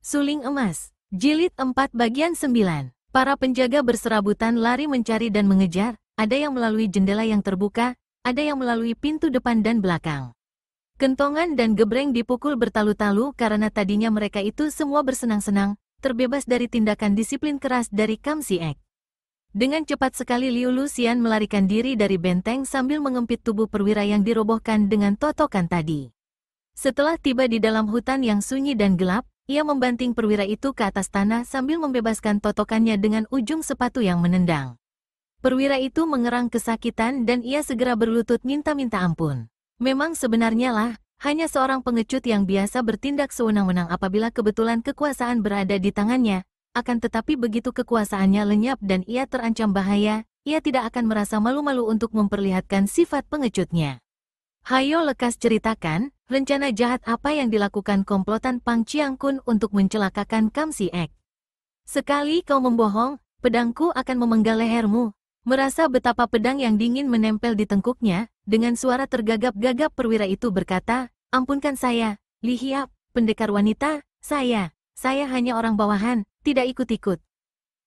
Suling Emas, Jilid 4 Bagian 9. Para penjaga berserabutan lari mencari dan mengejar, ada yang melalui jendela yang terbuka, ada yang melalui pintu depan dan belakang. Kentongan dan gebreng dipukul bertalu-talu karena tadinya mereka itu semua bersenang-senang, terbebas dari tindakan disiplin keras dari Kam Siek. Dengan cepat sekali Liu Luxian melarikan diri dari benteng sambil mengempit tubuh perwira yang dirobohkan dengan totokan tadi. Setelah tiba di dalam hutan yang sunyi dan gelap, ia membanting perwira itu ke atas tanah sambil membebaskan totokannya dengan ujung sepatu yang menendang. Perwira itu mengerang kesakitan dan ia segera berlutut minta-minta ampun. Memang sebenarnya lah, hanya seorang pengecut yang biasa bertindak sewenang-wenang apabila kebetulan kekuasaan berada di tangannya, akan tetapi begitu kekuasaannya lenyap dan ia terancam bahaya, ia tidak akan merasa malu-malu untuk memperlihatkan sifat pengecutnya. Hayo lekas ceritakan, rencana jahat apa yang dilakukan komplotan Pang Chiangkun untuk mencelakakan Kam Siek. Sekali kau membohong, pedangku akan memenggal lehermu. Merasa betapa pedang yang dingin menempel di tengkuknya, dengan suara tergagap-gagap perwira itu berkata, ampunkan saya, Li Hiap, pendekar wanita, saya hanya orang bawahan, tidak ikut-ikut.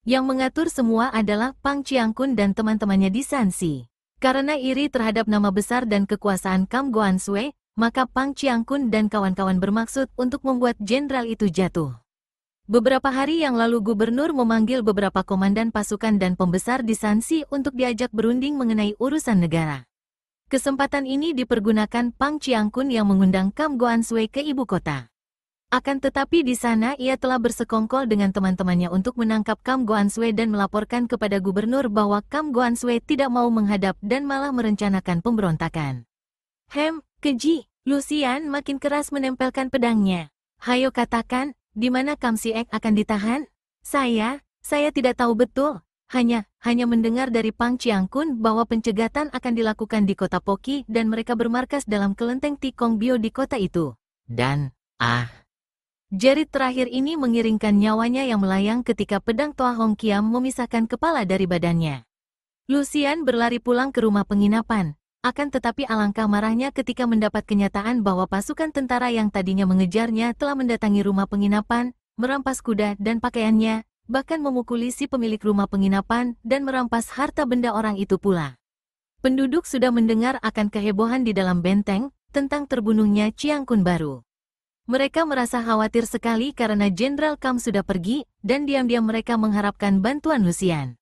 Yang mengatur semua adalah Pang Chiangkun dan teman-temannya di Shanxi. Karena iri terhadap nama besar dan kekuasaan Kam Goansue, maka Pang Chiangkun dan kawan-kawan bermaksud untuk membuat jenderal itu jatuh. Beberapa hari yang lalu gubernur memanggil beberapa komandan pasukan dan pembesar di Shanxi untuk diajak berunding mengenai urusan negara. Kesempatan ini dipergunakan Pang Chiangkun yang mengundang Kam Goansue ke ibu kota. Akan tetapi di sana ia telah bersekongkol dengan teman-temannya untuk menangkap Kam Goansue dan melaporkan kepada gubernur bahwa Kam Goansue tidak mau menghadap dan malah merencanakan pemberontakan. Keji, Luxian makin keras menempelkan pedangnya. Hayo katakan, di mana Kam Siek akan ditahan? Saya tidak tahu betul. Hanya mendengar dari Pang Chiangkun bahwa pencegatan akan dilakukan di kota Poki dan mereka bermarkas dalam kelenteng Tikong Bio di kota itu. Dan, jerit terakhir ini mengiringkan nyawanya yang melayang ketika pedang Toa Hong Kiam memisahkan kepala dari badannya. Luxian berlari pulang ke rumah penginapan, akan tetapi alangkah marahnya ketika mendapat kenyataan bahwa pasukan tentara yang tadinya mengejarnya telah mendatangi rumah penginapan, merampas kuda dan pakaiannya, bahkan memukuli si pemilik rumah penginapan dan merampas harta benda orang itu pula. Penduduk sudah mendengar akan kehebohan di dalam benteng tentang terbunuhnya Chiangkun baru. Mereka merasa khawatir sekali karena Jenderal Kam sudah pergi, dan diam-diam mereka mengharapkan bantuan Luxian.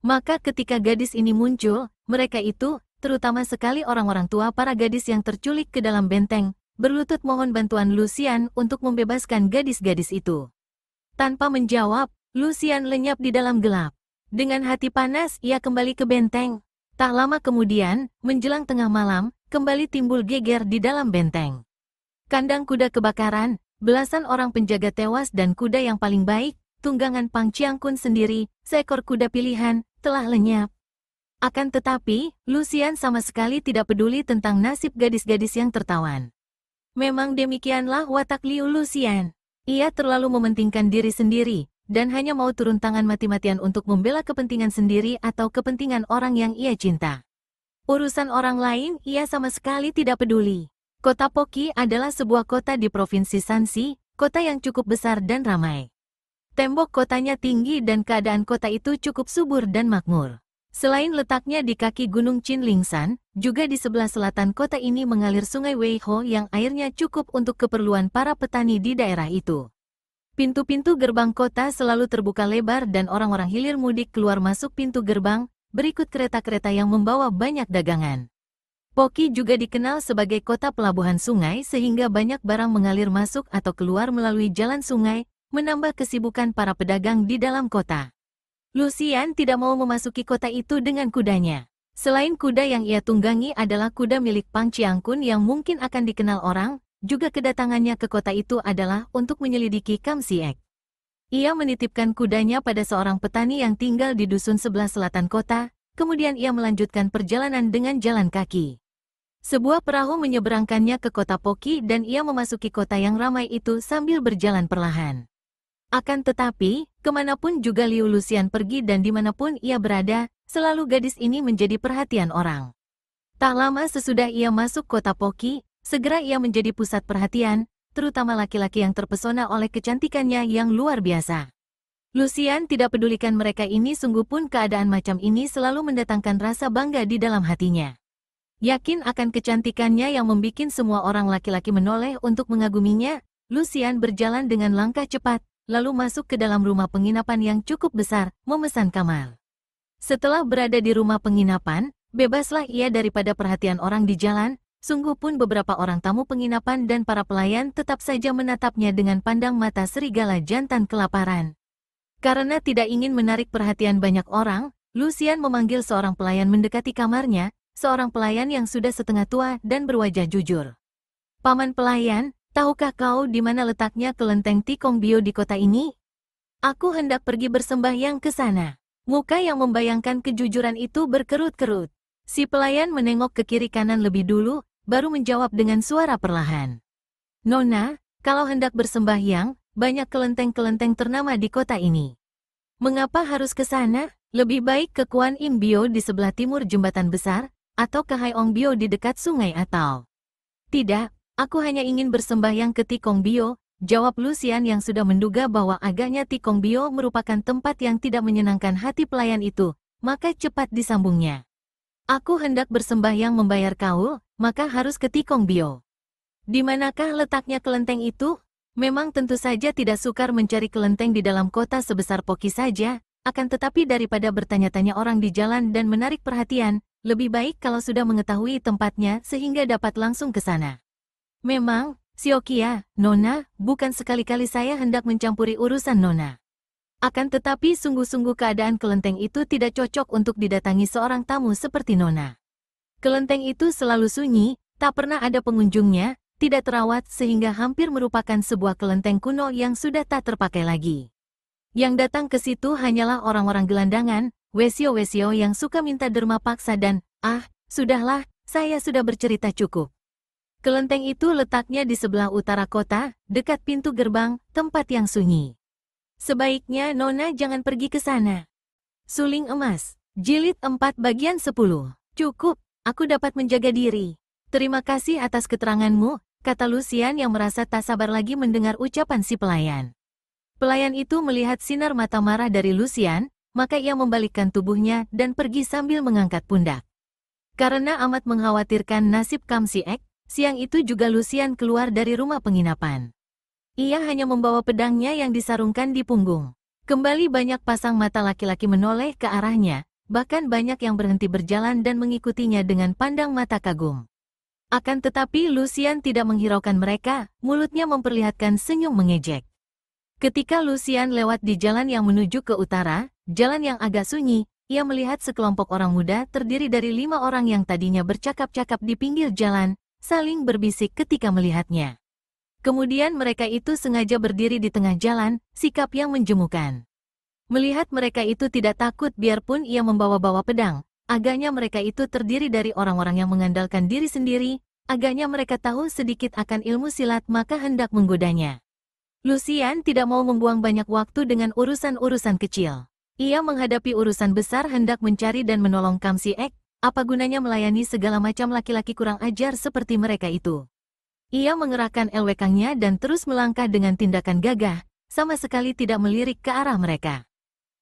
Maka ketika gadis ini muncul, mereka itu, terutama sekali orang-orang tua para gadis yang terculik ke dalam benteng, berlutut mohon bantuan Luxian untuk membebaskan gadis-gadis itu. Tanpa menjawab, Luxian lenyap di dalam gelap. Dengan hati panas, ia kembali ke benteng. Tak lama kemudian, menjelang tengah malam, kembali timbul geger di dalam benteng. Kandang kuda kebakaran, belasan orang penjaga tewas dan kuda yang paling baik, tunggangan Pang Chiangkun sendiri, seekor kuda pilihan, telah lenyap. Akan tetapi, Luxian sama sekali tidak peduli tentang nasib gadis-gadis yang tertawan. Memang demikianlah watak Liu Luxian. Ia terlalu mementingkan diri sendiri, dan hanya mau turun tangan mati-matian untuk membela kepentingan sendiri atau kepentingan orang yang ia cinta. Urusan orang lain, ia sama sekali tidak peduli. Kota Poki adalah sebuah kota di Provinsi Shanxi, kota yang cukup besar dan ramai. Tembok kotanya tinggi dan keadaan kota itu cukup subur dan makmur. Selain letaknya di kaki Gunung Qinlingshan, juga di sebelah selatan kota ini mengalir sungai Weiho yang airnya cukup untuk keperluan para petani di daerah itu. Pintu-pintu gerbang kota selalu terbuka lebar dan orang-orang hilir mudik keluar masuk pintu gerbang, berikut kereta-kereta yang membawa banyak dagangan. Poki juga dikenal sebagai kota pelabuhan sungai sehingga banyak barang mengalir masuk atau keluar melalui jalan sungai, menambah kesibukan para pedagang di dalam kota. Luxian tidak mau memasuki kota itu dengan kudanya. Selain kuda yang ia tunggangi adalah kuda milik Pang Chiangkun yang mungkin akan dikenal orang, juga kedatangannya ke kota itu adalah untuk menyelidiki Kam Siek. Ia menitipkan kudanya pada seorang petani yang tinggal di dusun sebelah selatan kota, kemudian ia melanjutkan perjalanan dengan jalan kaki. Sebuah perahu menyeberangkannya ke kota Poki dan ia memasuki kota yang ramai itu sambil berjalan perlahan. Akan tetapi, kemanapun juga Liu Luxian pergi dan dimanapun ia berada, selalu gadis ini menjadi perhatian orang. Tak lama sesudah ia masuk kota Poki, segera ia menjadi pusat perhatian, terutama laki-laki yang terpesona oleh kecantikannya yang luar biasa. Lucian tidak pedulikan mereka ini, sungguh pun keadaan macam ini selalu mendatangkan rasa bangga di dalam hatinya. Yakin akan kecantikannya yang membuat semua orang laki-laki menoleh untuk mengaguminya, Lucian berjalan dengan langkah cepat, lalu masuk ke dalam rumah penginapan yang cukup besar, memesan kamar. Setelah berada di rumah penginapan, bebaslah ia daripada perhatian orang di jalan. Sungguh pun beberapa orang tamu penginapan dan para pelayan tetap saja menatapnya dengan pandang mata serigala jantan kelaparan. Karena tidak ingin menarik perhatian banyak orang, Lucian memanggil seorang pelayan mendekati kamarnya, seorang pelayan yang sudah setengah tua dan berwajah jujur. "Paman pelayan, tahukah kau di mana letaknya kelenteng Tikong Bio di kota ini? Aku hendak pergi bersembahyang ke sana." Muka yang membayangkan kejujuran itu berkerut-kerut. Si pelayan menengok ke kiri kanan lebih dulu, baru menjawab dengan suara perlahan. "Nona, kalau hendak bersembahyang, banyak kelenteng-kelenteng ternama di kota ini. Mengapa harus ke sana? Lebih baik ke Kuan Im Bio di sebelah timur jembatan besar, atau ke Haiong Bio di dekat sungai atau..." "Tidak, aku hanya ingin bersembahyang ke Tikong Bio," jawab Lucian yang sudah menduga bahwa agaknya Tikong Bio merupakan tempat yang tidak menyenangkan hati pelayan itu, maka cepat disambungnya. "Aku hendak bersembahyang membayar kaul, maka harus ke Tikong Bio. Di manakah letaknya kelenteng itu?" Memang tentu saja tidak sukar mencari kelenteng di dalam kota sebesar Poki saja, akan tetapi daripada bertanya-tanya orang di jalan dan menarik perhatian, lebih baik kalau sudah mengetahui tempatnya sehingga dapat langsung ke sana. "Memang, Siokia, Nona, bukan sekali-kali saya hendak mencampuri urusan Nona. Akan tetapi sungguh-sungguh keadaan kelenteng itu tidak cocok untuk didatangi seorang tamu seperti Nona. Kelenteng itu selalu sunyi, tak pernah ada pengunjungnya, tidak terawat sehingga hampir merupakan sebuah kelenteng kuno yang sudah tak terpakai lagi. Yang datang ke situ hanyalah orang-orang gelandangan, wesio-wesio yang suka minta derma paksa dan, sudahlah, saya sudah bercerita cukup. Kelenteng itu letaknya di sebelah utara kota, dekat pintu gerbang, tempat yang sunyi. Sebaiknya Nona jangan pergi ke sana." Suling Emas, Jilid 4 bagian 10. "Cukup, aku dapat menjaga diri. Terima kasih atas keteranganmu," kata Lucian yang merasa tak sabar lagi mendengar ucapan si pelayan. Pelayan itu melihat sinar mata marah dari Lucian, maka ia membalikkan tubuhnya dan pergi sambil mengangkat pundak. Karena amat mengkhawatirkan nasib Kam Siek, siang itu juga Lucian keluar dari rumah penginapan. Ia hanya membawa pedangnya yang disarungkan di punggung. Kembali banyak pasang mata laki-laki menoleh ke arahnya, bahkan banyak yang berhenti berjalan dan mengikutinya dengan pandang mata kagum. Akan tetapi Lucian tidak menghiraukan mereka, mulutnya memperlihatkan senyum mengejek. Ketika Lucian lewat di jalan yang menuju ke utara, jalan yang agak sunyi, ia melihat sekelompok orang muda terdiri dari 5 orang yang tadinya bercakap-cakap di pinggir jalan, saling berbisik ketika melihatnya. Kemudian mereka itu sengaja berdiri di tengah jalan, sikap yang menjemukan. Melihat mereka itu tidak takut biarpun ia membawa-bawa pedang. Agaknya mereka itu terdiri dari orang-orang yang mengandalkan diri sendiri, agaknya mereka tahu sedikit akan ilmu silat maka hendak menggodanya. Lucian tidak mau membuang banyak waktu dengan urusan-urusan kecil. Ia menghadapi urusan besar hendak mencari dan menolong Kam Siek, apa gunanya melayani segala macam laki-laki kurang ajar seperti mereka itu. Ia mengerahkan elwekangnya dan terus melangkah dengan tindakan gagah, sama sekali tidak melirik ke arah mereka.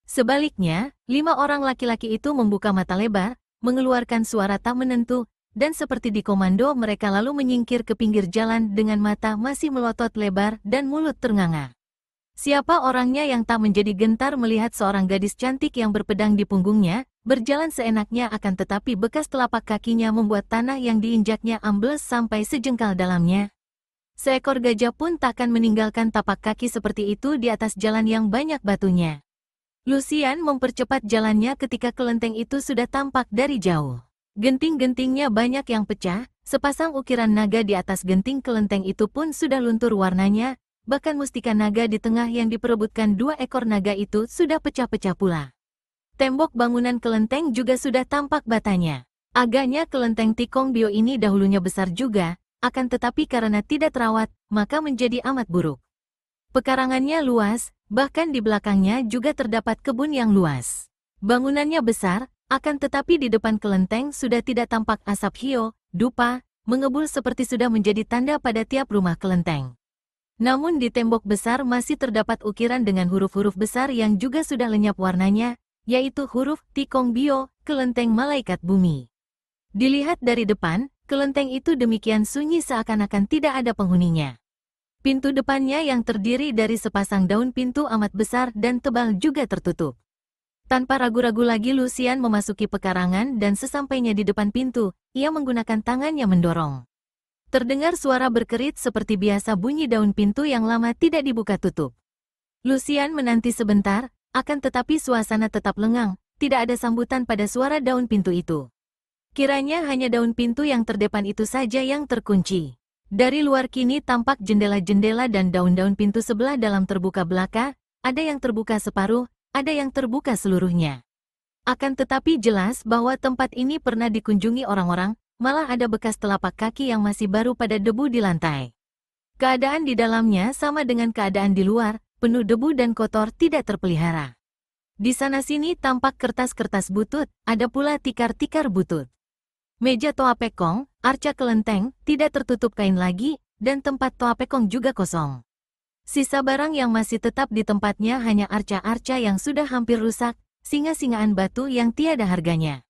Sebaliknya, 5 orang laki-laki itu membuka mata lebar, mengeluarkan suara tak menentu, dan seperti dikomando mereka lalu menyingkir ke pinggir jalan dengan mata masih melotot lebar dan mulut ternganga. Siapa orangnya yang tak menjadi gentar melihat seorang gadis cantik yang berpedang di punggungnya, berjalan seenaknya akan tetapi bekas telapak kakinya membuat tanah yang diinjaknya ambles sampai sejengkal dalamnya. Seekor gajah pun takkan meninggalkan tapak kaki seperti itu di atas jalan yang banyak batunya. Lucian mempercepat jalannya ketika kelenteng itu sudah tampak dari jauh. Genting-gentingnya banyak yang pecah, sepasang ukiran naga di atas genting kelenteng itu pun sudah luntur warnanya, bahkan mustika naga di tengah yang diperebutkan 2 ekor naga itu sudah pecah-pecah pula. Tembok bangunan kelenteng juga sudah tampak batanya. Agaknya kelenteng Tikong Bio ini dahulunya besar juga, akan tetapi karena tidak terawat, maka menjadi amat buruk. Pekarangannya luas, bahkan di belakangnya juga terdapat kebun yang luas. Bangunannya besar, akan tetapi di depan kelenteng sudah tidak tampak asap hio, dupa, mengebul seperti sudah menjadi tanda pada tiap rumah kelenteng. Namun di tembok besar masih terdapat ukiran dengan huruf-huruf besar yang juga sudah lenyap warnanya, yaitu huruf Tikongbyo, kelenteng malaikat bumi. Dilihat dari depan, kelenteng itu demikian sunyi seakan-akan tidak ada penghuninya. Pintu depannya yang terdiri dari sepasang daun pintu amat besar dan tebal juga tertutup. Tanpa ragu-ragu lagi Lucian memasuki pekarangan dan sesampainya di depan pintu, ia menggunakan tangannya mendorong. Terdengar suara berkerit seperti biasa bunyi daun pintu yang lama tidak dibuka tutup. Lucian menanti sebentar, akan tetapi suasana tetap lengang, tidak ada sambutan pada suara daun pintu itu. Kiranya hanya daun pintu yang terdepan itu saja yang terkunci. Dari luar kini tampak jendela-jendela dan daun-daun pintu sebelah dalam terbuka belaka, ada yang terbuka separuh, ada yang terbuka seluruhnya. Akan tetapi jelas bahwa tempat ini pernah dikunjungi orang-orang, malah ada bekas telapak kaki yang masih baru pada debu di lantai. Keadaan di dalamnya sama dengan keadaan di luar, penuh debu dan kotor tidak terpelihara. Di sana-sini tampak kertas-kertas butut, ada pula tikar-tikar butut. Meja toa pekong, arca kelenteng, tidak tertutup kain lagi, dan tempat toa pekong juga kosong. Sisa barang yang masih tetap di tempatnya hanya arca-arca yang sudah hampir rusak, singa-singaan batu yang tiada harganya.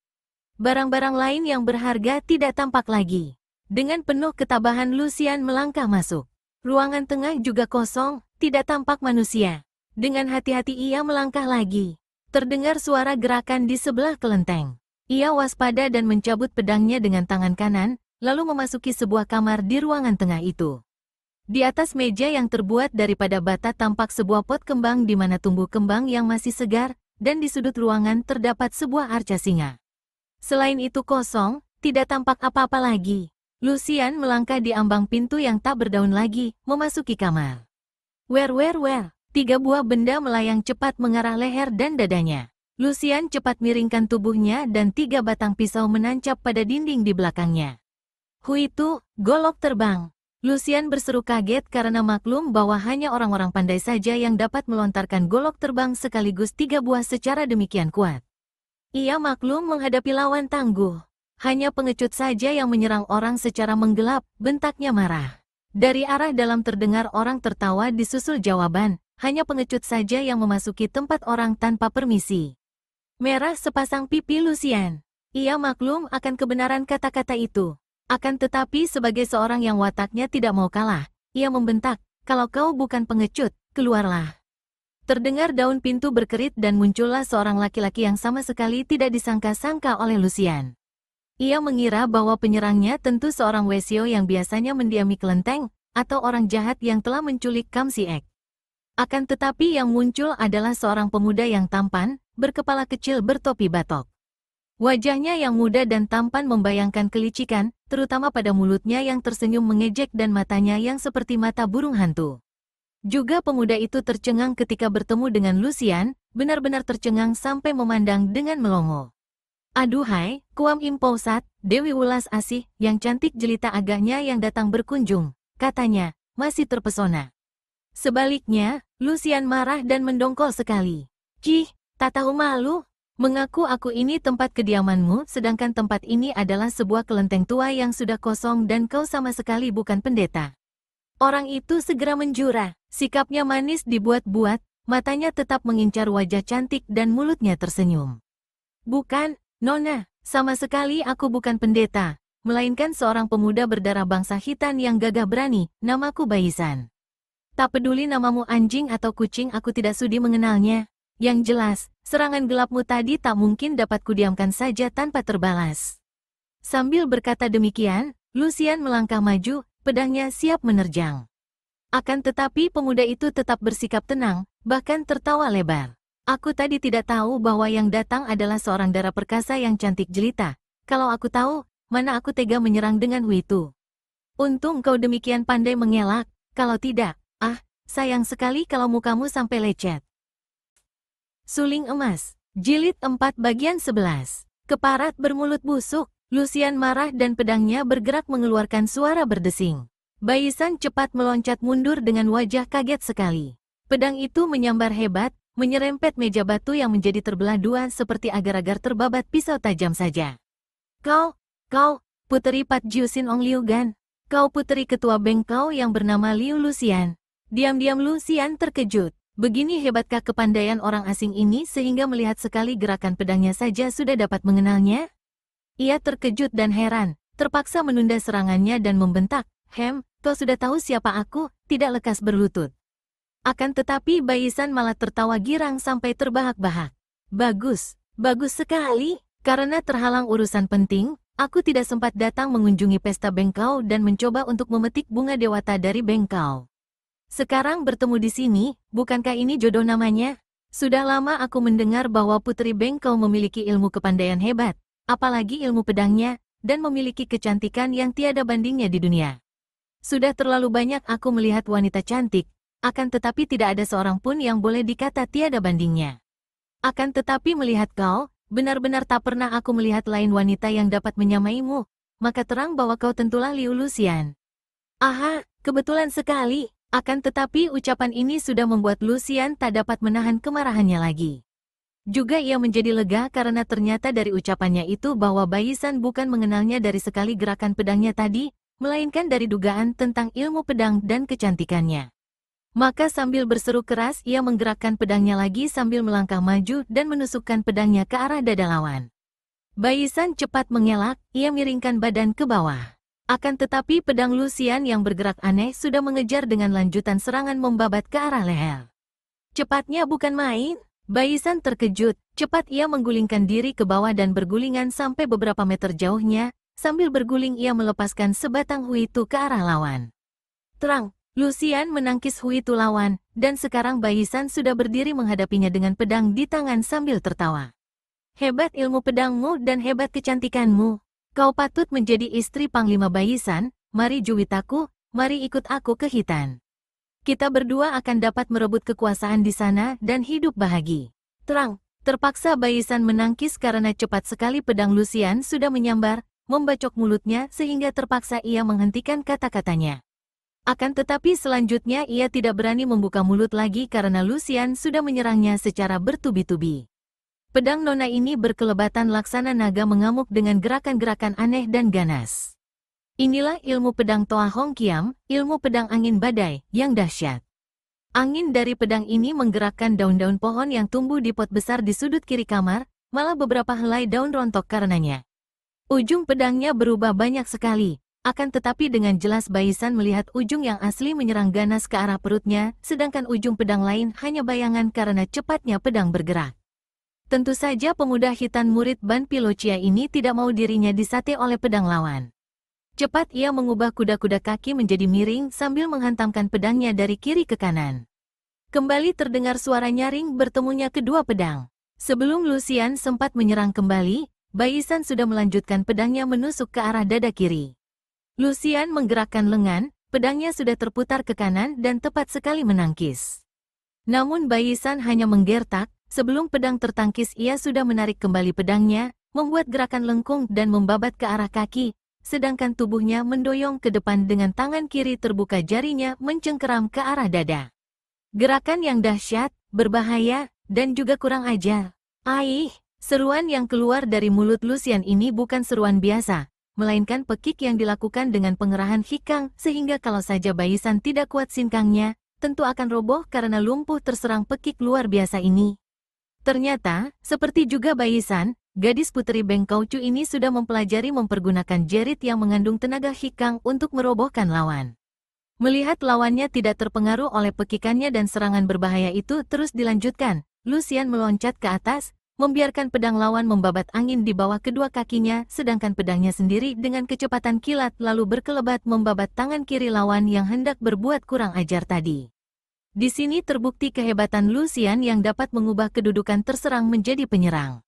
Barang-barang lain yang berharga tidak tampak lagi. Dengan penuh ketabahan Lucian melangkah masuk. Ruangan tengah juga kosong, tidak tampak manusia. Dengan hati-hati ia melangkah lagi. Terdengar suara gerakan di sebelah kelenteng. Ia waspada dan mencabut pedangnya dengan tangan kanan, lalu memasuki sebuah kamar di ruangan tengah itu. Di atas meja yang terbuat daripada bata tampak sebuah pot kembang di mana tumbuh kembang yang masih segar, dan di sudut ruangan terdapat sebuah arca singa. Selain itu kosong, tidak tampak apa-apa lagi. Lucian melangkah di ambang pintu yang tak berdaun lagi, memasuki kamar. Wer. 3 buah benda melayang cepat mengarah leher dan dadanya. Lucian cepat miringkan tubuhnya dan 3 batang pisau menancap pada dinding di belakangnya. Huitu, golok terbang. Lucian berseru kaget karena maklum bahwa hanya orang-orang pandai saja yang dapat melontarkan golok terbang sekaligus 3 buah secara demikian kuat. Ia maklum menghadapi lawan tangguh. Hanya pengecut saja yang menyerang orang secara menggelap, bentaknya marah. Dari arah dalam terdengar orang tertawa disusul jawaban, hanya pengecut saja yang memasuki tempat orang tanpa permisi. Merah sepasang pipi Lucian. Ia maklum akan kebenaran kata-kata itu. Akan tetapi sebagai seorang yang wataknya tidak mau kalah, ia membentak, "Kalau kau bukan pengecut, keluarlah." Terdengar daun pintu berkerit dan muncullah seorang laki-laki yang sama sekali tidak disangka-sangka oleh Lucian. Ia mengira bahwa penyerangnya tentu seorang Wesio yang biasanya mendiami kelenteng, atau orang jahat yang telah menculik Kam Si-ek. Akan tetapi yang muncul adalah seorang pemuda yang tampan, berkepala kecil bertopi batok. Wajahnya yang muda dan tampan membayangkan kelicikan, terutama pada mulutnya yang tersenyum mengejek dan matanya yang seperti mata burung hantu. Juga pemuda itu tercengang ketika bertemu dengan Lucian, benar-benar tercengang sampai memandang dengan melongo. "Aduhai, Kuam Impousat, Dewi Ulas Asih, yang cantik jelita agaknya yang datang berkunjung," katanya, masih terpesona. Sebaliknya, Lucian marah dan mendongkol sekali. "Cih, tak tahu malu? Mengaku aku ini tempat kediamanmu, sedangkan tempat ini adalah sebuah kelenteng tua yang sudah kosong dan kau sama sekali bukan pendeta." Orang itu segera menjura, sikapnya manis dibuat-buat, matanya tetap mengincar wajah cantik dan mulutnya tersenyum. "Bukan, Nona, sama sekali aku bukan pendeta, melainkan seorang pemuda berdarah bangsa Hitan yang gagah berani, namaku Baisan. Tak peduli namamu anjing atau kucing, aku tidak sudi mengenalnya. Yang jelas, serangan gelapmu tadi tak mungkin dapat kudiamkan saja tanpa terbalas." Sambil berkata demikian, Lucian melangkah maju, pedangnya siap menerjang. Akan tetapi pemuda itu tetap bersikap tenang, bahkan tertawa lebar. "Aku tadi tidak tahu bahwa yang datang adalah seorang dara perkasa yang cantik jelita. Kalau aku tahu, mana aku tega menyerang dengan Witu. Untung kau demikian pandai mengelak, kalau tidak, sayang sekali kalau mukamu sampai lecet." Suling Emas, Jilid 4 bagian 11. Keparat bermulut busuk, Lucian marah dan pedangnya bergerak mengeluarkan suara berdesing. Baisan cepat meloncat mundur dengan wajah kaget sekali. Pedang itu menyambar hebat, menyerempet meja batu yang menjadi terbelah dua seperti agar-agar terbabat pisau tajam saja. Kau, Puteri Pat Jiusin Ong Liu Gan. Kau puteri ketua Beng kau yang bernama Liu Lucian. Diam-diam Lucian terkejut. Begini hebatkah kepandaian orang asing ini sehingga melihat sekali gerakan pedangnya saja sudah dapat mengenalnya? Ia terkejut dan heran, terpaksa menunda serangannya dan membentak, kau sudah tahu siapa aku, tidak lekas berlutut. Akan tetapi Baisan malah tertawa girang sampai terbahak-bahak. Bagus, bagus sekali. Karena terhalang urusan penting, aku tidak sempat datang mengunjungi pesta bengkau dan mencoba untuk memetik bunga dewata dari bengkau. Sekarang bertemu di sini, bukankah ini jodoh namanya? Sudah lama aku mendengar bahwa Putri Bengkau memiliki ilmu kepandaian hebat, apalagi ilmu pedangnya, dan memiliki kecantikan yang tiada bandingnya di dunia. Sudah terlalu banyak aku melihat wanita cantik, akan tetapi tidak ada seorang pun yang boleh dikata tiada bandingnya. Akan tetapi melihat kau, benar-benar tak pernah aku melihat lain wanita yang dapat menyamaimu, maka terang bahwa kau tentulah Liu Lucian. Aha, kebetulan sekali. Akan tetapi ucapan ini sudah membuat Lucian tak dapat menahan kemarahannya lagi. Juga ia menjadi lega karena ternyata dari ucapannya itu bahwa Baisan bukan mengenalnya dari sekali gerakan pedangnya tadi, melainkan dari dugaan tentang ilmu pedang dan kecantikannya. Maka sambil berseru keras ia menggerakkan pedangnya lagi sambil melangkah maju dan menusukkan pedangnya ke arah dada lawan. Baisan cepat mengelak, ia miringkan badan ke bawah. Akan tetapi pedang Lucian yang bergerak aneh sudah mengejar dengan lanjutan serangan membabat ke arah leher. Cepatnya bukan main. Baisan terkejut, cepat ia menggulingkan diri ke bawah dan bergulingan sampai beberapa meter jauhnya, sambil berguling ia melepaskan sebatang huitu ke arah lawan. Terang, Lucian menangkis huitu lawan, dan sekarang Baisan sudah berdiri menghadapinya dengan pedang di tangan sambil tertawa. Hebat ilmu pedangmu dan hebat kecantikanmu. Kau patut menjadi istri Panglima Baisan, mari Juwitaku, mari ikut aku ke Hitan. Kita berdua akan dapat merebut kekuasaan di sana dan hidup bahagia. Terang, terpaksa Baisan menangkis karena cepat sekali pedang Lucian sudah menyambar, membacok mulutnya sehingga terpaksa ia menghentikan kata-katanya. Akan tetapi selanjutnya ia tidak berani membuka mulut lagi karena Lucian sudah menyerangnya secara bertubi-tubi. Pedang nona ini berkelebatan laksana naga mengamuk dengan gerakan-gerakan aneh dan ganas. Inilah ilmu pedang Toa Hong Kiam, ilmu pedang angin badai, yang dahsyat. Angin dari pedang ini menggerakkan daun-daun pohon yang tumbuh di pot besar di sudut kiri kamar, malah beberapa helai daun rontok karenanya. Ujung pedangnya berubah banyak sekali, akan tetapi dengan jelas Baisan melihat ujung yang asli menyerang ganas ke arah perutnya, sedangkan ujung pedang lain hanya bayangan karena cepatnya pedang bergerak. Tentu saja pemuda Hitan murid Ban Pilocia ini tidak mau dirinya disate oleh pedang lawan. Cepat ia mengubah kuda-kuda kaki menjadi miring sambil menghantamkan pedangnya dari kiri ke kanan. Kembali terdengar suara nyaring bertemunya kedua pedang. Sebelum Lucian sempat menyerang kembali, Baisan sudah melanjutkan pedangnya menusuk ke arah dada kiri. Lucian menggerakkan lengan, pedangnya sudah terputar ke kanan dan tepat sekali menangkis. Namun Baisan hanya menggertak. Sebelum pedang tertangkis ia sudah menarik kembali pedangnya, membuat gerakan lengkung dan membabat ke arah kaki, sedangkan tubuhnya mendoyong ke depan dengan tangan kiri terbuka jarinya mencengkeram ke arah dada. Gerakan yang dahsyat, berbahaya, dan juga kurang ajar. Aih, seruan yang keluar dari mulut Lucian ini bukan seruan biasa, melainkan pekik yang dilakukan dengan pengerahan hikang sehingga kalau saja Baisan tidak kuat sinkangnya, tentu akan roboh karena lumpuh terserang pekik luar biasa ini. Ternyata, seperti juga Baisan, gadis Putri Bengkaucu ini sudah mempelajari mempergunakan jerit yang mengandung tenaga hikang untuk merobohkan lawan. Melihat lawannya tidak terpengaruh oleh pekikannya dan serangan berbahaya itu terus dilanjutkan, Lucian meloncat ke atas, membiarkan pedang lawan membabat angin di bawah kedua kakinya, sedangkan pedangnya sendiri dengan kecepatan kilat lalu berkelebat membabat tangan kiri lawan yang hendak berbuat kurang ajar tadi. Di sini terbukti kehebatan Lucian yang dapat mengubah kedudukan terserang menjadi penyerang.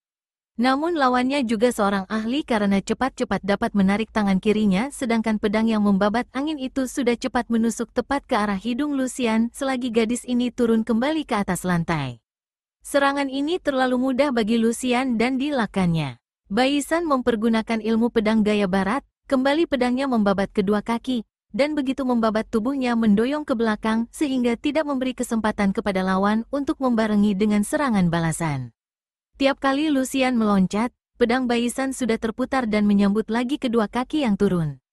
Namun lawannya juga seorang ahli karena cepat-cepat dapat menarik tangan kirinya sedangkan pedang yang membabat angin itu sudah cepat menusuk tepat ke arah hidung Lucian selagi gadis ini turun kembali ke atas lantai. Serangan ini terlalu mudah bagi Lucian dan dilakukannya. Baisan mempergunakan ilmu pedang gaya barat, kembali pedangnya membabat kedua kaki, dan begitu membabat tubuhnya mendoyong ke belakang sehingga tidak memberi kesempatan kepada lawan untuk membarengi dengan serangan balasan. Tiap kali Lucian meloncat, pedang Baisan sudah terputar dan menyambut lagi kedua kaki yang turun.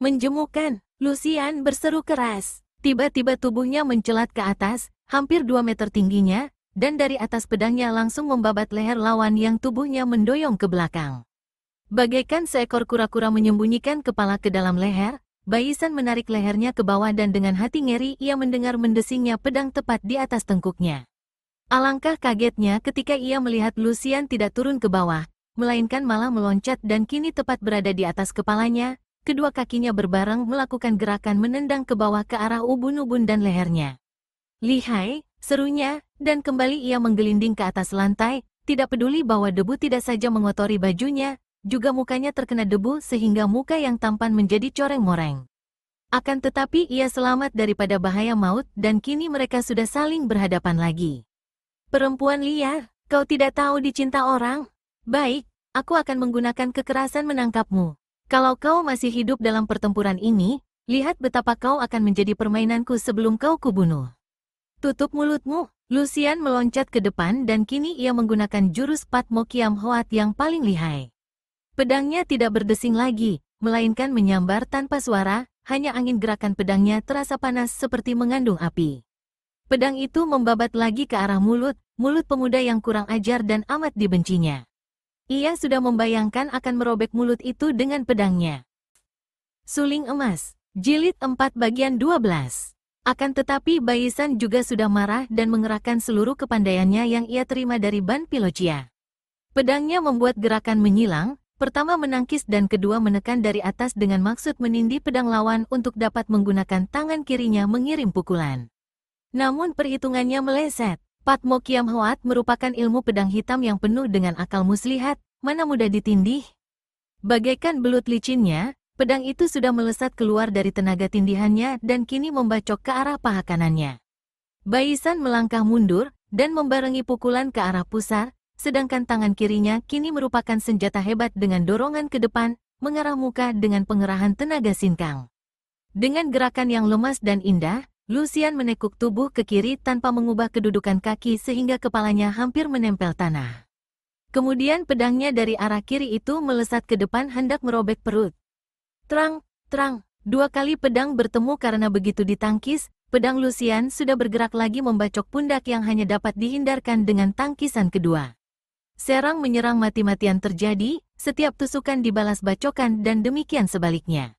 Menjemukan, Lucian berseru keras. Tiba-tiba tubuhnya mencelat ke atas, hampir 2 meter tingginya, dan dari atas pedangnya langsung membabat leher lawan yang tubuhnya mendoyong ke belakang. Bagaikan seekor kura-kura menyembunyikan kepala ke dalam leher, Baisan menarik lehernya ke bawah dan dengan hati ngeri ia mendengar mendesingnya pedang tepat di atas tengkuknya. Alangkah kagetnya ketika ia melihat Lucian tidak turun ke bawah, melainkan malah meloncat dan kini tepat berada di atas kepalanya, kedua kakinya berbareng melakukan gerakan menendang ke bawah ke arah ubun-ubun dan lehernya. "Lihai!" serunya, dan kembali ia menggelinding ke atas lantai, tidak peduli bahwa debu tidak saja mengotori bajunya, juga mukanya terkena debu sehingga muka yang tampan menjadi coreng-moreng. Akan tetapi ia selamat daripada bahaya maut dan kini mereka sudah saling berhadapan lagi. "Perempuan liar, kau tidak tahu dicinta orang? Baik, aku akan menggunakan kekerasan menangkapmu. Kalau kau masih hidup dalam pertempuran ini, lihat betapa kau akan menjadi permainanku sebelum kau kubunuh." "Tutup mulutmu!" Lucian meloncat ke depan dan kini ia menggunakan jurus Patmo Kiam Hoat yang paling lihai. Pedangnya tidak berdesing lagi, melainkan menyambar tanpa suara, hanya angin gerakan pedangnya terasa panas seperti mengandung api. Pedang itu membabat lagi ke arah mulut pemuda yang kurang ajar dan amat dibencinya. Ia sudah membayangkan akan merobek mulut itu dengan pedangnya. Suling Emas, Jilid 4 bagian 12. Akan tetapi Baisan juga sudah marah dan mengerahkan seluruh kepandaiannya yang ia terima dari Ban Pilocia. Pedangnya membuat gerakan menyilang, pertama menangkis dan kedua menekan dari atas dengan maksud menindih pedang lawan untuk dapat menggunakan tangan kirinya mengirim pukulan. Namun perhitungannya meleset. Patmo Kiam Hoat merupakan ilmu pedang hitam yang penuh dengan akal muslihat, mana mudah ditindih. Bagaikan belut licinnya, pedang itu sudah melesat keluar dari tenaga tindihannya dan kini membacok ke arah paha kanannya. Baisan melangkah mundur dan membarengi pukulan ke arah pusar, sedangkan tangan kirinya kini merupakan senjata hebat dengan dorongan ke depan, mengarah muka dengan pengerahan tenaga sinkang. Dengan gerakan yang lemas dan indah, Lucian menekuk tubuh ke kiri tanpa mengubah kedudukan kaki sehingga kepalanya hampir menempel tanah. Kemudian pedangnya dari arah kiri itu melesat ke depan hendak merobek perut. Terang, terang, dua kali pedang bertemu karena begitu ditangkis, pedang Lucian sudah bergerak lagi membacok pundak yang hanya dapat dihindarkan dengan tangkisan kedua. Serang menyerang mati-matian terjadi, setiap tusukan dibalas bacokan dan demikian sebaliknya.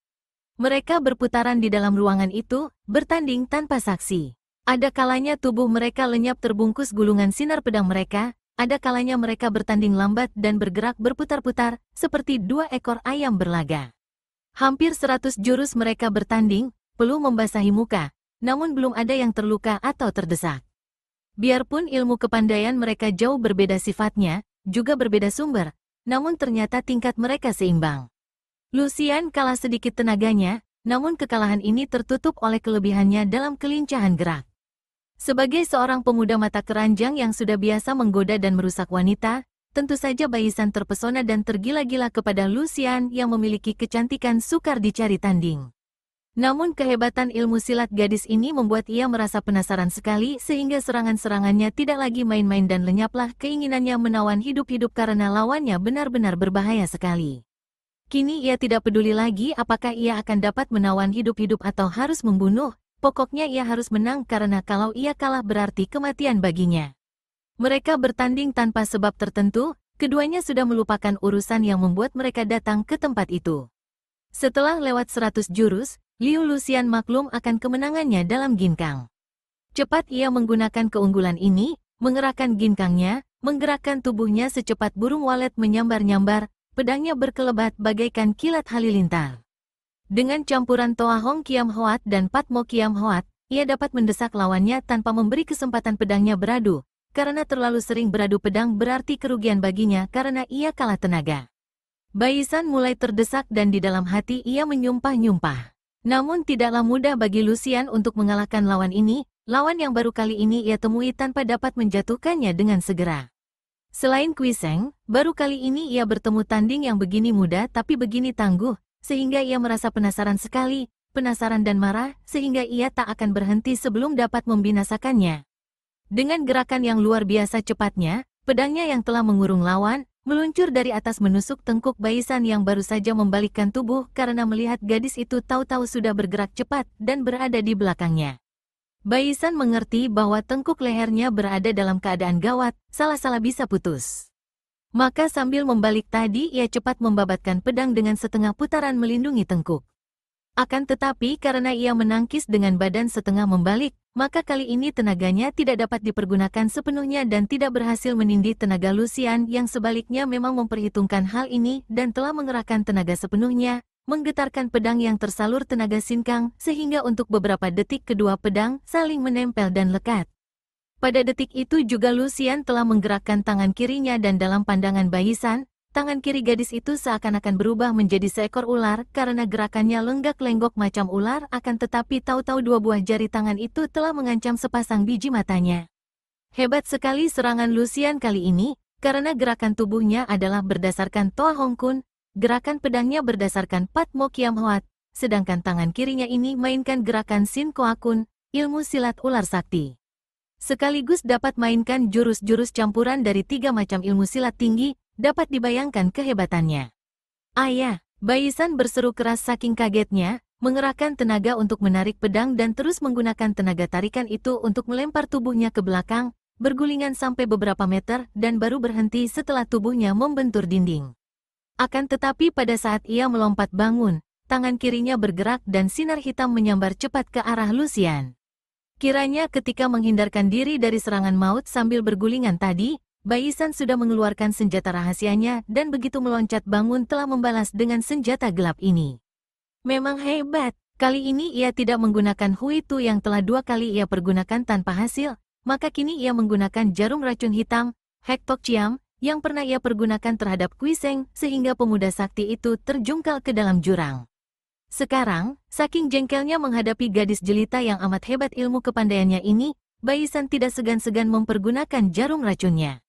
Mereka berputaran di dalam ruangan itu, bertanding tanpa saksi. Ada kalanya tubuh mereka lenyap terbungkus gulungan sinar pedang mereka, ada kalanya mereka bertanding lambat dan bergerak berputar-putar, seperti dua ekor ayam berlaga. Hampir 100 jurus mereka bertanding, peluh membasahi muka, namun belum ada yang terluka atau terdesak. Biarpun ilmu kepandaian mereka jauh berbeda sifatnya, juga berbeda sumber, namun ternyata tingkat mereka seimbang. Lucian kalah sedikit tenaganya, namun kekalahan ini tertutup oleh kelebihannya dalam kelincahan gerak. Sebagai seorang pemuda mata keranjang yang sudah biasa menggoda dan merusak wanita, tentu saja Baisan terpesona dan tergila-gila kepada Lucian yang memiliki kecantikan sukar dicari tanding. Namun kehebatan ilmu silat gadis ini membuat ia merasa penasaran sekali sehingga serangan-serangannya tidak lagi main-main dan lenyaplah keinginannya menawan hidup-hidup karena lawannya benar-benar berbahaya sekali. Kini ia tidak peduli lagi apakah ia akan dapat menawan hidup-hidup atau harus membunuh, pokoknya ia harus menang karena kalau ia kalah berarti kematian baginya. Mereka bertanding tanpa sebab tertentu, keduanya sudah melupakan urusan yang membuat mereka datang ke tempat itu. Setelah lewat 100 jurus, Liu Lucian maklum akan kemenangannya dalam ginkang. Cepat ia menggunakan keunggulan ini, mengerahkan ginkangnya, menggerakkan tubuhnya secepat burung walet menyambar-nyambar, pedangnya berkelebat bagaikan kilat halilintar. Dengan campuran Toa Hong Kiam Hoat dan Patmo Kiam Hoat, ia dapat mendesak lawannya tanpa memberi kesempatan pedangnya beradu, karena terlalu sering beradu pedang berarti kerugian baginya karena ia kalah tenaga. Baisan mulai terdesak dan di dalam hati ia menyumpah-nyumpah. Namun tidaklah mudah bagi Lucian untuk mengalahkan lawan ini, lawan yang baru kali ini ia temui tanpa dapat menjatuhkannya dengan segera. Selain Kui Seng, baru kali ini ia bertemu tanding yang begini mudah tapi begini tangguh, sehingga ia merasa penasaran sekali, penasaran dan marah, sehingga ia tak akan berhenti sebelum dapat membinasakannya. Dengan gerakan yang luar biasa cepatnya, pedangnya yang telah mengurung lawan, meluncur dari atas menusuk tengkuk Baisan yang baru saja membalikkan tubuh karena melihat gadis itu tahu-tahu sudah bergerak cepat dan berada di belakangnya. Baisan mengerti bahwa tengkuk lehernya berada dalam keadaan gawat, salah-salah bisa putus. Maka sambil membalik tadi ia cepat membabatkan pedang dengan setengah putaran melindungi tengkuk. Akan tetapi karena ia menangkis dengan badan setengah membalik, maka kali ini tenaganya tidak dapat dipergunakan sepenuhnya dan tidak berhasil menindih tenaga Lucian yang sebaliknya memang memperhitungkan hal ini dan telah mengerahkan tenaga sepenuhnya, menggetarkan pedang yang tersalur tenaga sinkang sehingga untuk beberapa detik kedua pedang saling menempel dan lekat. Pada detik itu juga Lucian telah menggerakkan tangan kirinya dan dalam pandangan Baisan, tangan kiri gadis itu seakan-akan berubah menjadi seekor ular karena gerakannya lenggak-lenggok macam ular akan tetapi tahu-tahu dua buah jari tangan itu telah mengancam sepasang biji matanya. Hebat sekali serangan Lucian kali ini, karena gerakan tubuhnya adalah berdasarkan Toa Hong Kun, gerakan pedangnya berdasarkan Pat Mo Kiam Hoat, sedangkan tangan kirinya ini mainkan gerakan Sin Koa Kun, ilmu silat ular sakti. Sekaligus dapat mainkan jurus-jurus campuran dari 3 macam ilmu silat tinggi, dapat dibayangkan kehebatannya. Ayah, Baisan berseru keras saking kagetnya, mengerahkan tenaga untuk menarik pedang dan terus menggunakan tenaga tarikan itu untuk melempar tubuhnya ke belakang, bergulingan sampai beberapa meter dan baru berhenti setelah tubuhnya membentur dinding. Akan tetapi pada saat ia melompat bangun, tangan kirinya bergerak dan sinar hitam menyambar cepat ke arah Lucian. Kiranya ketika menghindarkan diri dari serangan maut sambil bergulingan tadi, Baisan sudah mengeluarkan senjata rahasianya dan begitu meloncat bangun telah membalas dengan senjata gelap ini. Memang hebat, kali ini ia tidak menggunakan Huitu yang telah 2 kali ia pergunakan tanpa hasil, maka kini ia menggunakan jarum racun hitam, Hek Tok Chiam, yang pernah ia pergunakan terhadap Kuiseng sehingga pemuda sakti itu terjungkal ke dalam jurang. Sekarang, saking jengkelnya menghadapi gadis jelita yang amat hebat ilmu kepandaiannya ini, Baisan tidak segan-segan mempergunakan jarum racunnya.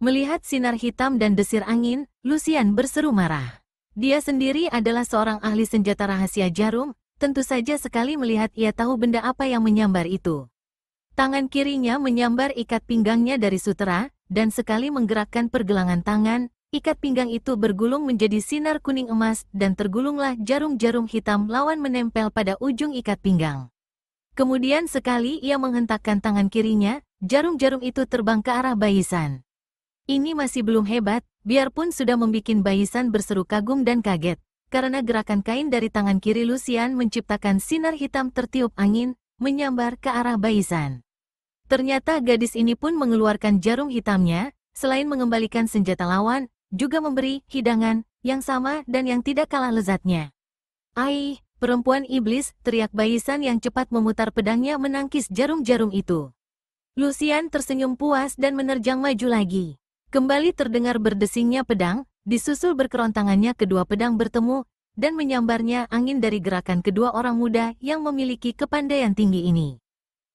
Melihat sinar hitam dan desir angin, Lucian berseru marah. Dia sendiri adalah seorang ahli senjata rahasia jarum, tentu saja sekali melihat ia tahu benda apa yang menyambar itu. Tangan kirinya menyambar ikat pinggangnya dari sutera, dan sekali menggerakkan pergelangan tangan, ikat pinggang itu bergulung menjadi sinar kuning emas dan tergulunglah jarum-jarum hitam lawan menempel pada ujung ikat pinggang. Kemudian sekali ia menghentakkan tangan kirinya, jarum-jarum itu terbang ke arah Baisan. Ini masih belum hebat, biarpun sudah membuat Baisan berseru kagum dan kaget, karena gerakan kain dari tangan kiri Lucian menciptakan sinar hitam tertiup angin, menyambar ke arah Baisan. Ternyata gadis ini pun mengeluarkan jarum hitamnya, selain mengembalikan senjata lawan, juga memberi hidangan yang sama dan yang tidak kalah lezatnya. "Ai, perempuan iblis!" teriak Baisan yang cepat memutar pedangnya menangkis jarum-jarum itu. Lucian tersenyum puas dan menerjang maju lagi. Kembali terdengar berdesingnya pedang, disusul berkerontangannya kedua pedang bertemu, dan menyambarnya angin dari gerakan kedua orang muda yang memiliki kepandaian tinggi ini.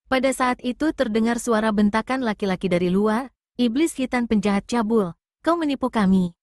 Pada saat itu terdengar suara bentakan laki-laki dari luar, "Iblis hitam penjahat cabul, kau menipu kami."